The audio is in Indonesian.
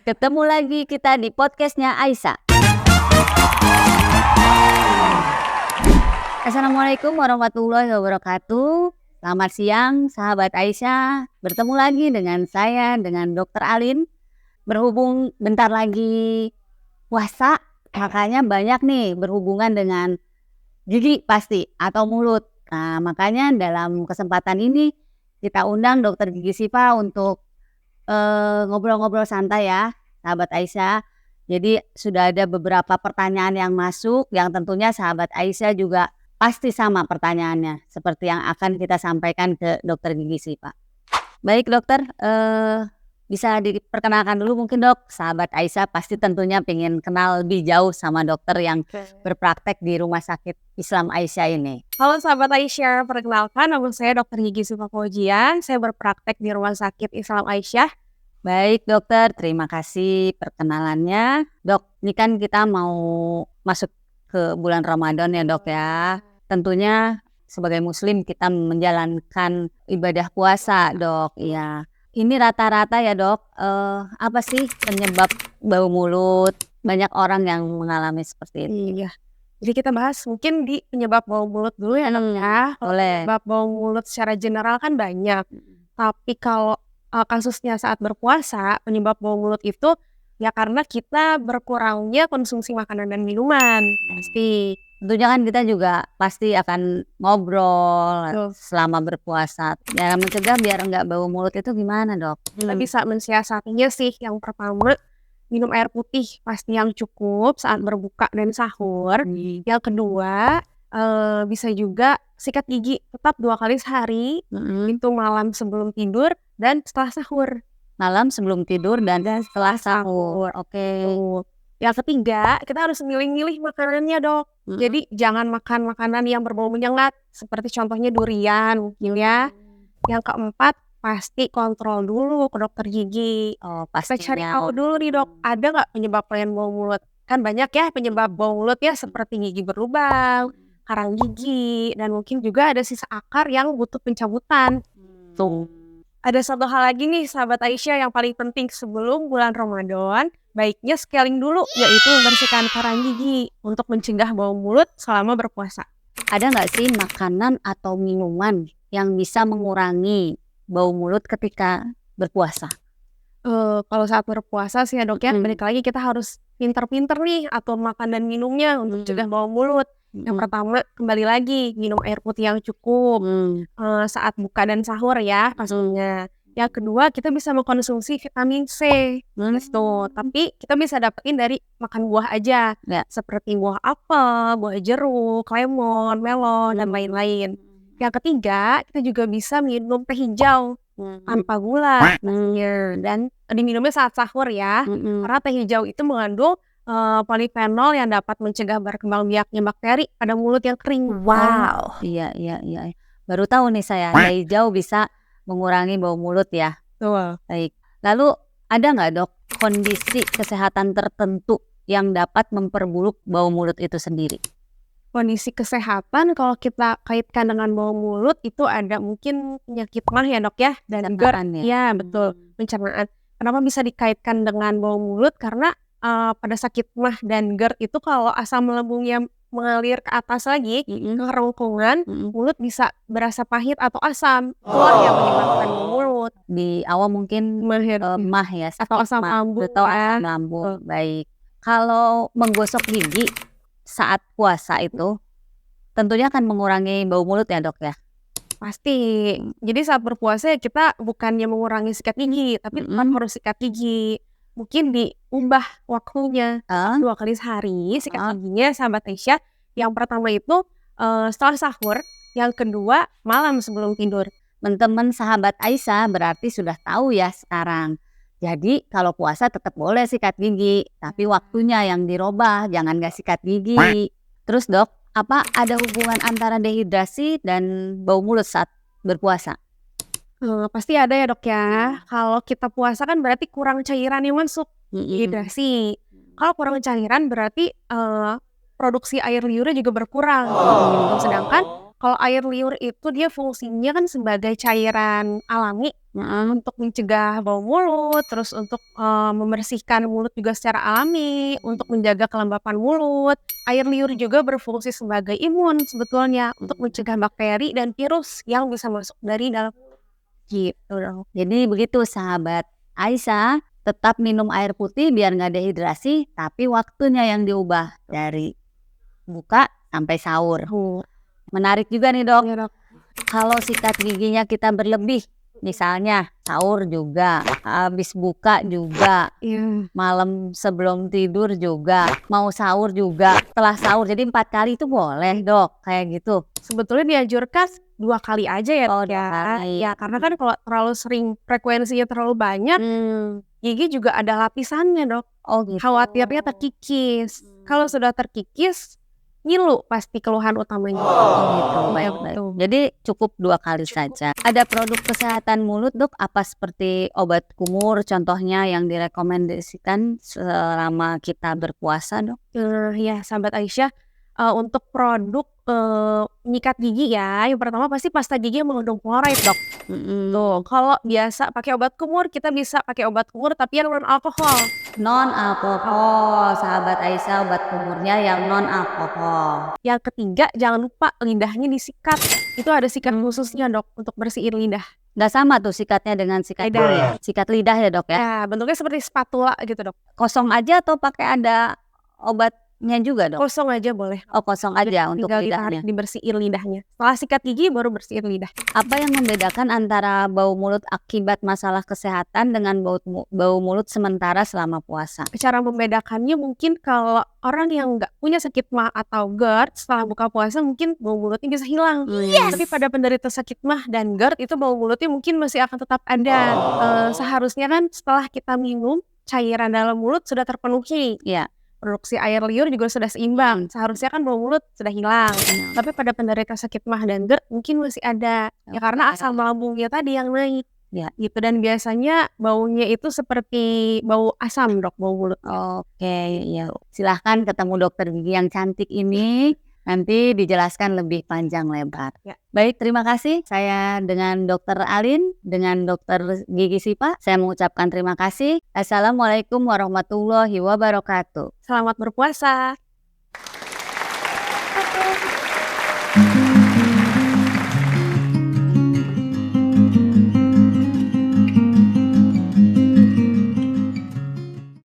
Ketemu lagi kita di podcastnya Aisyah. Assalamualaikum warahmatullahi wabarakatuh. Selamat siang sahabat Aisyah. Bertemu lagi dengan saya, dengan Dr. Alin. Berhubung bentar lagi puasa, makanya banyak nih berhubungan dengan gigi pasti atau mulut. Nah, makanya dalam kesempatan ini kita undang Dokter Gigi Siva untuk ngobrol-ngobrol santai ya, sahabat Aisyah. Jadi sudah ada beberapa pertanyaan yang masuk yang tentunya sahabat Aisyah juga pasti sama pertanyaannya seperti yang akan kita sampaikan ke Dokter Gigi Siva. Baik dokter, bisa diperkenalkan dulu mungkin dok. Sahabat Aisyah pasti tentunya pengen kenal lebih jauh sama dokter yang berpraktek di Rumah Sakit Islam Aisyah ini. Halo sahabat Aisyah, perkenalkan nama saya Dr. Gigi Siva Faujian. Saya berpraktek di Rumah Sakit Islam Aisyah. Baik dokter, terima kasih perkenalannya. Dok, ini kan kita mau masuk ke bulan Ramadan ya dok ya. Tentunya sebagai muslim kita menjalankan ibadah puasa dok. Ya, ini rata-rata ya dok, apa sih penyebab bau mulut? Banyak orang yang mengalami seperti ini. Iya. Jadi kita bahas mungkin di penyebab bau mulut dulu ya dok ya. Boleh. Penyebab bau mulut secara general kan banyak. Tapi kalau kasusnya saat berpuasa, penyebab bau mulut itu ya karena kita berkurangnya konsumsi makanan dan minuman. Pasti. Tentunya kan kita juga pasti akan ngobrol Betul. selama berpuasa. Ya mencegah biar nggak bau mulut itu gimana dok? Kita bisa mensiasatinya sih. Yang pertama, minum air putih pasti yang cukup saat berbuka dan sahur. Yang kedua, bisa juga sikat gigi tetap 2 kali sehari. Itu malam sebelum tidur dan setelah sahur. Malam sebelum tidur dan setelah sahur. Oke. Yang ketiga, kita harus milih-milih makanannya dok. Jadi jangan makan makanan yang berbau menyengat seperti contohnya durian mungkin ya. Yang keempat, pasti kontrol dulu ke dokter gigi. Kita cari tahu dulu nih dok, ada nggak penyebab lain bau mulut? Kan banyak ya penyebab bau mulut ya, seperti gigi berlubang, karang gigi, dan mungkin juga ada sisa akar yang butuh pencabutan. Tuh. Ada satu hal lagi nih sahabat Aisyah yang paling penting sebelum bulan Ramadan, baiknya scaling dulu, yaitu membersihkan karang gigi untuk mencegah bau mulut selama berpuasa. Ada nggak sih makanan atau minuman yang bisa mengurangi bau mulut ketika berpuasa? Kalau saat berpuasa sih ya dok ya, balik lagi kita harus pinter-pinter nih atur makan dan minumnya untuk cegah bau mulut. Yang pertama, kembali lagi minum air putih yang cukup saat buka dan sahur ya pastinya. Yang kedua, kita bisa mengkonsumsi vitamin C gitu. Tapi kita bisa dapetin dari makan buah aja, seperti buah apel, buah jeruk, lemon, melon, dan lain-lain. Yang ketiga, kita juga bisa minum teh hijau tanpa gula dan diminumnya saat sahur ya. Karena teh hijau itu mengandung polifenol yang dapat mencegah berkembang biaknya bakteri pada mulut yang kering. Wow. Iya. Baru tahu nih saya, teh hijau bisa mengurangi bau mulut ya. Betul. Baik. Lalu ada nggak dok kondisi kesehatan tertentu yang dapat memperburuk bau mulut itu sendiri? Kondisi kesehatan kalau kita kaitkan dengan bau mulut itu ada mungkin penyakit mah ya dok ya, dan juga ya betul, pencernaan. Kenapa bisa dikaitkan dengan bau mulut? Karena pada sakit mah dan GERD itu kalau asam lambungnya mengalir ke atas lagi ke kerongkongan, mulut bisa berasa pahit atau asam. Itulah yang menyebabkan bau mulut. Di awal mungkin mah ya, atau asam lambung. Asam lambung. Baik. Kalau menggosok gigi saat puasa itu tentunya akan mengurangi bau mulut ya dok ya? Pasti. Jadi saat berpuasa ya kita bukannya mengurangi sikat gigi, tapi tetap harus sikat gigi. Mungkin diubah waktunya 2 kali sehari sikat giginya sahabat Aisyah. Yang pertama itu setelah sahur, yang kedua malam sebelum tidur. Teman-teman sahabat Aisyah berarti sudah tahu ya sekarang. Jadi kalau puasa tetap boleh sikat gigi, tapi waktunya yang dirubah, jangan gak sikat gigi. Terus dok, apa ada hubungan antara dehidrasi dan bau mulut saat berpuasa? Pasti ada ya dok ya. Kalau kita puasa kan berarti kurang cairan yang masuk, dehidrasi. Kalau kurang cairan berarti produksi air liurnya juga berkurang. Sedangkan Kalau air liur itu dia fungsinya kan sebagai cairan alami untuk mencegah bau mulut, terus untuk membersihkan mulut juga secara alami, untuk menjaga kelembapan mulut. Air liur juga berfungsi sebagai imun sebetulnya untuk mencegah bakteri dan virus yang bisa masuk dari dalam mulut. Gitu dong. Jadi begitu sahabat Aisyah, tetap minum air putih biar nggak dehidrasi, tapi waktunya yang diubah dari buka sampai sahur. Menarik juga nih dok. Iya, Dok. Kalau sikat giginya kita berlebih, misalnya sahur juga, habis buka juga, Iya. malam sebelum tidur juga, mau sahur juga, setelah sahur. Jadi 4 kali itu boleh dok, kayak gitu. Sebetulnya dianjurkan 2 kali aja ya, Oh, Dok, 2 ya. kali. Ya, karena kan kalau terlalu sering, frekuensinya terlalu banyak, gigi juga ada lapisannya, Dok. Oh gitu. Khawatirnya terkikis. Kalau sudah terkikis, ngilu pasti keluhan utamanya. Oh gitu, baik. Gitu. Jadi cukup 2 kali saja. Ada produk kesehatan mulut dok, apa seperti obat kumur contohnya yang direkomendasikan selama kita berpuasa dok? Ya, sahabat Aisyah, untuk produk nyikat gigi ya, yang pertama pasti pasta gigi yang mengandung fluoride, Dok. Tuh, kalau biasa pakai obat kumur, kita bisa pakai obat kumur tapi yang non alkohol. Non alkohol, sahabat Aisyah, obat kumurnya yang non alkohol. Yang ketiga, jangan lupa lidahnya disikat. Itu ada sikat khususnya, Dok, untuk bersihin lidah. Nggak sama tuh sikatnya dengan sikat Lidah ya? Sikat lidah ya dok ya? Ya, bentuknya seperti spatula gitu, Dok. Kosong aja atau pakai ada obatnya juga dok? Kosong aja boleh. Oh kosong aja untuk Tinggal lidahnya. ditarik, dibersihin lidahnya. Setelah sikat gigi baru bersihin lidah. Apa yang membedakan antara bau mulut akibat masalah kesehatan dengan bau mulut sementara selama puasa? Cara membedakannya mungkin kalau orang yang nggak punya sakit mah atau GERD setelah buka puasa mungkin bau mulutnya bisa hilang. Tapi pada penderita sakit mah dan GERD itu bau mulutnya mungkin masih akan tetap ada. Seharusnya kan setelah kita minum cairan dalam mulut sudah terpenuhi. Iya. Produksi air liur juga sudah seimbang. Seharusnya kan bau mulut sudah hilang. Tapi pada penderita sakit mah dan GERD mungkin masih ada. Ya karena asam lambungnya tadi yang naik. Ya. Gitu, dan biasanya baunya itu seperti bau asam dok, bau mulut. Oke, ya. Silahkan ketemu dokter gigi yang cantik ini. Nanti dijelaskan lebih panjang lebar. Ya. Baik, terima kasih. Saya dengan Dokter Alin, dengan Dokter Gigi Sipa, saya mengucapkan terima kasih. Assalamualaikum warahmatullahi wabarakatuh. Selamat berpuasa.